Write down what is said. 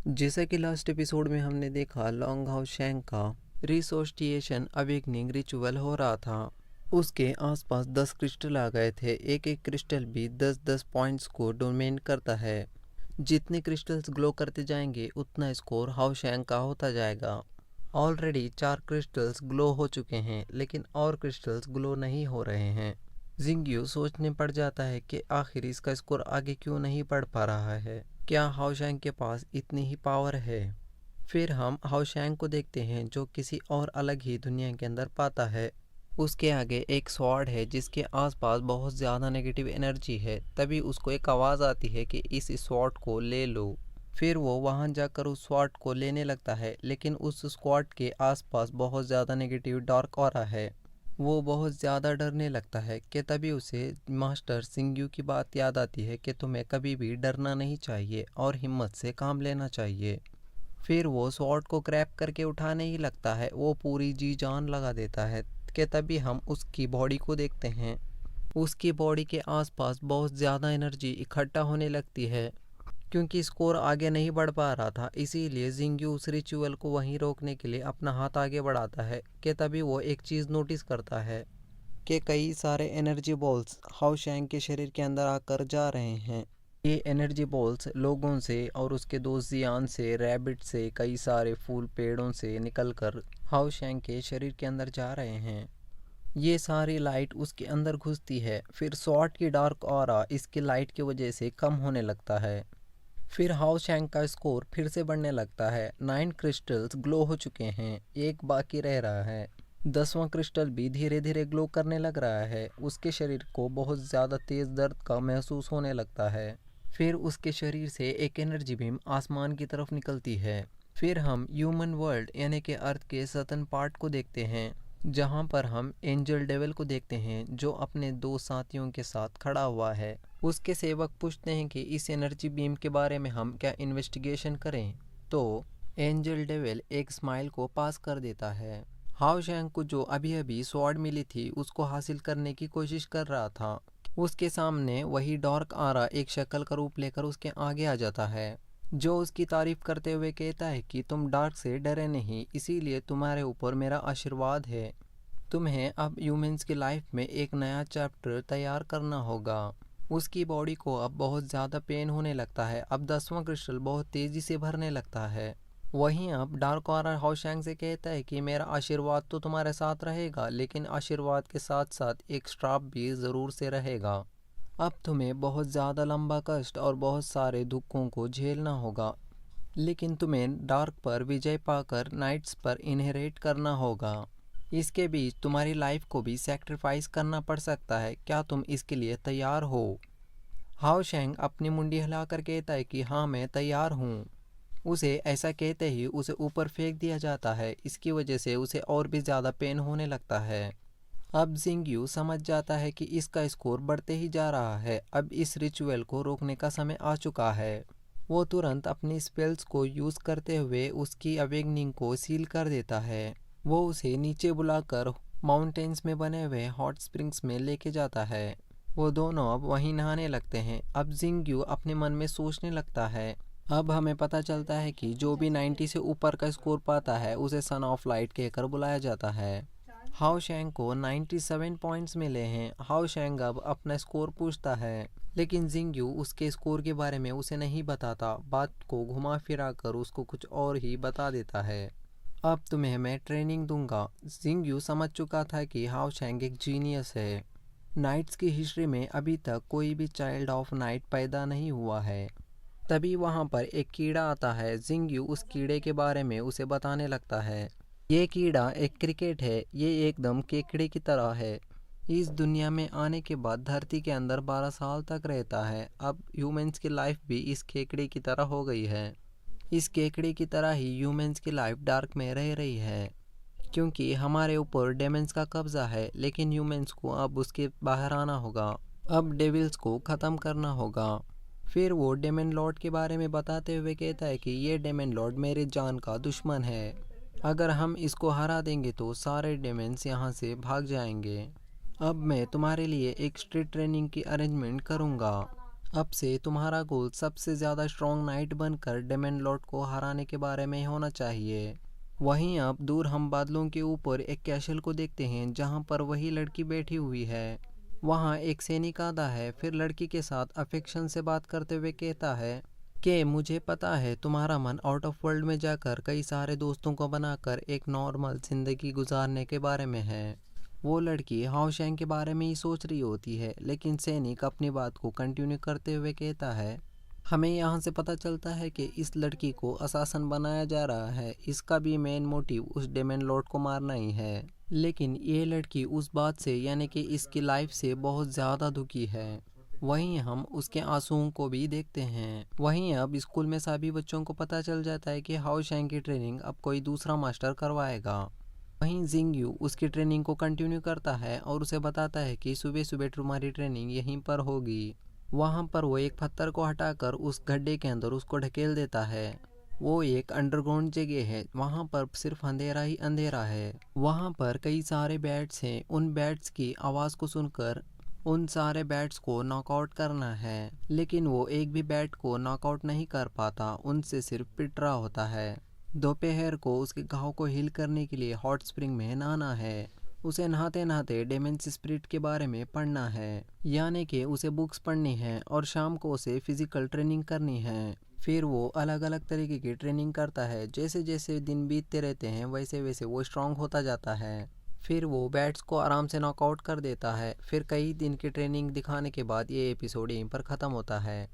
जैसा कि last episode में हमने देखा, लॉन्ग हाउस शैंग का रिसोस्टिएशन अवेकनिंग रिचुअल हो रहा था। उसके आसपास 10 क्रिस्टल आ गए थे। एक एक क्रिस्टल भी 10-10 पॉइंट्स को डोमेन करता है। जितने क्रिस्टल्स ग्लो करते जाएंगे उतना स्कोर हाउ शैंग का होता जाएगा। ऑलरेडी 4 क्रिस्टल्स ग्लो हो चुके हैं, लेकिन और क्रिस्टल्स ग्लो नहीं हो रहे हैं। जिंग्यू सोचने पड़ जाता है कि आखिर इसका स्कोर आगे क्यों नहीं बढ़ पा रहा है। क्या हाओशैंग के पास इतनी ही पावर है? फिर हम हाओशैंग को देखते हैं जो किसी और अलग ही दुनिया के अंदर पाता है। उसके आगे एक स्वॉर्ड है जिसके आसपास बहुत ज़्यादा नेगेटिव एनर्जी है। तभी उसको एक आवाज़ आती है कि इस स्वॉर्ड को ले लो। फिर वो वहाँ जाकर उस स्वॉर्ड को लेने लगता है, लेकिन उस स्वॉर्ड के आसपास बहुत ज़्यादा नेगेटिव डार्क ऑरा है। वो बहुत ज़्यादा डरने लगता है कि तभी उसे मास्टर जिंग्यू की बात याद आती है कि तुम्हें कभी भी डरना नहीं चाहिए और हिम्मत से काम लेना चाहिए। फिर वो स्वॉर्ड को ग्रैब करके उठाने ही लगता है। वो पूरी जी जान लगा देता है कि तभी हम उसकी बॉडी को देखते हैं। उसकी बॉडी के आसपास बहुत ज़्यादा एनर्जी इकट्ठा होने लगती है। क्योंकि स्कोर आगे नहीं बढ़ पा रहा था, इसीलिए जिंग्यू उस रिचुअल को वहीं रोकने के लिए अपना हाथ आगे बढ़ाता है कि तभी वो एक चीज़ नोटिस करता है कि कई सारे एनर्जी बॉल्स हाओशैंग के शरीर के अंदर आकर जा रहे हैं। ये एनर्जी बॉल्स लोगों से और उसके दोस्त जियान से, रैबिट से, कई सारे फूल पेड़ों से निकलकर हाओशैंग के शरीर के अंदर जा रहे हैं। ये सारी लाइट उसके अंदर घुसती है। फिर स्वॉर्ड की डार्क ऑरा इसकी लाइट की वजह से कम होने लगता है। फिर हाओशैंग का स्कोर फिर से बढ़ने लगता है। 9 क्रिस्टल्स ग्लो हो चुके हैं, एक बाकी रह रहा है। 10वां क्रिस्टल भी धीरे धीरे ग्लो करने लग रहा है। उसके शरीर को बहुत ज़्यादा तेज़ दर्द का महसूस होने लगता है। फिर उसके शरीर से एक एनर्जी बीम आसमान की तरफ निकलती है। फिर हम ह्यूमन वर्ल्ड यानी कि अर्थ के सतन पार्ट को देखते हैं, जहाँ पर हम एंजल डेविल को देखते हैं जो अपने 2 साथियों के साथ खड़ा हुआ है। उसके सेवक पूछते हैं कि इस एनर्जी बीम के बारे में हम क्या इन्वेस्टिगेशन करें, तो एंजल डेविल एक स्माइल को पास कर देता है। हाओशैंग को जो अभी अभी स्वॉर्ड मिली थी उसको हासिल करने की कोशिश कर रहा था। उसके सामने वही डार्क आरा एक शक्ल का रूप लेकर उसके आगे आ जाता है, जो उसकी तारीफ करते हुए कहता है कि तुम डार्क से डरे नहीं, इसीलिए तुम्हारे ऊपर मेरा आशीर्वाद है। तुम्हें अब ह्यूमंस की लाइफ में एक नया चैप्टर तैयार करना होगा। उसकी बॉडी को अब बहुत ज़्यादा पेन होने लगता है। अब 10वां क्रिस्टल बहुत तेज़ी से भरने लगता है। वहीं अब डार्क ऑरा हाओशैंग से कहता है कि मेरा आशीर्वाद तो तुम्हारे साथ रहेगा, लेकिन आशीर्वाद के साथ साथ एक श्राप भी ज़रूर से रहेगा। अब तुम्हें बहुत ज़्यादा लंबा कष्ट और बहुत सारे दुखों को झेलना होगा, लेकिन तुम्हें डार्क पर विजय पाकर नाइट्स पर इनहेरिट करना होगा। इसके बीच तुम्हारी लाइफ को भी सैक्रिफाइस करना पड़ सकता है। क्या तुम इसके लिए तैयार हो? हाओशैंग अपनी मुंडी हिलाकर कहता है कि हाँ, मैं तैयार हूँ। उसे ऐसा कहते ही उसे ऊपर फेंक दिया जाता है। इसकी वजह से उसे और भी ज़्यादा पेन होने लगता है। अब जिंग्यू समझ जाता है कि इसका स्कोर बढ़ते ही जा रहा है। अब इस रिचुअल को रोकने का समय आ चुका है। वो तुरंत अपनी स्पेल्स को यूज़ करते हुए उसकी अवेकनिंग को सील कर देता है। वो उसे नीचे बुलाकर माउंटेन्स में बने हुए हॉट स्प्रिंग्स में लेके जाता है। वो दोनों अब वहीं नहाने लगते हैं। अब जिंग्यू अपने मन में सोचने लगता है। अब हमें पता चलता है कि जो भी 90 से ऊपर का स्कोर पाता है उसे सन ऑफ लाइट कहकर बुलाया जाता है। हाओशैंग को 97 पॉइंट्स मिले हैं। हाओशैंग अब अपना स्कोर पूछता है, लेकिन जिंग्यू उसके स्कोर के बारे में उसे नहीं बताता। बात को घुमा फिरा कर उसको कुछ और ही बता देता है। अब तुम्हें मैं ट्रेनिंग दूंगा। जिंग्यू समझ चुका था कि हाओशैंग एक जीनियस है। नाइट्स की हिस्ट्री में अभी तक कोई भी चाइल्ड ऑफ नाइट पैदा नहीं हुआ है। तभी वहाँ पर एक कीड़ा आता है। जिंग्यू उस कीड़े के बारे में उसे बताने लगता है। ये कीड़ा एक क्रिकेट है। ये एकदम केकड़े की तरह है। इस दुनिया में आने के बाद धरती के अंदर 12 साल तक रहता है। अब ह्यूमंस की लाइफ भी इस केकड़े की तरह हो गई है। इस केकड़े की तरह ही ह्यूमंस की लाइफ डार्क में रह रही है, क्योंकि हमारे ऊपर डेमंस का कब्जा है। लेकिन ह्यूमंस को अब उसके बाहर आना होगा। अब डेविल्स को ख़त्म करना होगा। फिर वो डेमन लॉर्ड के बारे में बताते हुए कहता है कि ये डेमन लॉर्ड मेरे जान का दुश्मन है। अगर हम इसको हरा देंगे तो सारे डेमन्स यहाँ से भाग जाएंगे। अब मैं तुम्हारे लिए एक स्ट्रीट ट्रेनिंग की अरेंजमेंट करूँगा। अब से तुम्हारा गोल सबसे ज़्यादा स्ट्रॉन्ग नाइट बनकर डेमन लॉर्ड को हराने के बारे में होना चाहिए। वहीं अब दूर हम बादलों के ऊपर एक कैसल को देखते हैं जहां पर वही लड़की बैठी हुई है। वहां एक सैनिक आता है, फिर लड़की के साथ अफेक्शन से बात करते हुए कहता है कि मुझे पता है तुम्हारा मन आउट ऑफ वर्ल्ड में जाकर कई सारे दोस्तों को बनाकर एक नॉर्मल ज़िंदगी गुजारने के बारे में है। वो लड़की हाओशैंग के बारे में ही सोच रही होती है, लेकिन सैनिक अपनी बात को कंटिन्यू करते हुए कहता है हमें यहाँ से पता चलता है कि इस लड़की को असासन बनाया जा रहा है। इसका भी मेन मोटिव उस डेमन लॉर्ड को मारना ही है। लेकिन ये लड़की उस बात से यानी कि इसकी लाइफ से बहुत ज़्यादा दुखी है। वहीं हम उसके आंसुओं को भी देखते हैं। वहीं अब स्कूल में सभी बच्चों को पता चल जाता है कि हाओशैंग की ट्रेनिंग अब कोई दूसरा मास्टर करवाएगा। वहीं जिंगयू उसकी ट्रेनिंग को कंटिन्यू करता है और उसे बताता है कि सुबह सुबह तुम्हारी ट्रेनिंग यहीं पर होगी। वहाँ पर वो एक पत्थर को हटाकर उस गड्ढे के अंदर उसको ढकेल देता है। वो एक अंडरग्राउंड जगह है, वहाँ पर सिर्फ अंधेरा ही अंधेरा है। वहाँ पर कई सारे बैट्स हैं। उन बैट्स की आवाज़ को सुनकर उन सारे बैट्स को नॉकआउट करना है, लेकिन वो एक भी बैट को नॉकआउट नहीं कर पाता, उनसे सिर्फ पिट रहा होता है। दोपहर को उसके घाव को हील करने के लिए हॉट स्प्रिंग में नहाना है। उसे नहाते नहाते डेमेंस स्पिरिट के बारे में पढ़ना है, यानी कि उसे बुक्स पढ़नी है और शाम को उसे फिजिकल ट्रेनिंग करनी है। फिर वो अलग अलग तरीके की ट्रेनिंग करता है। जैसे जैसे दिन बीतते रहते हैं वैसे वैसे वो स्ट्रांग होता जाता है। फिर वो बैट्स को आराम से नॉकआउट कर देता है। फिर कई दिन की ट्रेनिंग दिखाने के बाद ये एपिसोड यहीं पर ख़त्म होता है।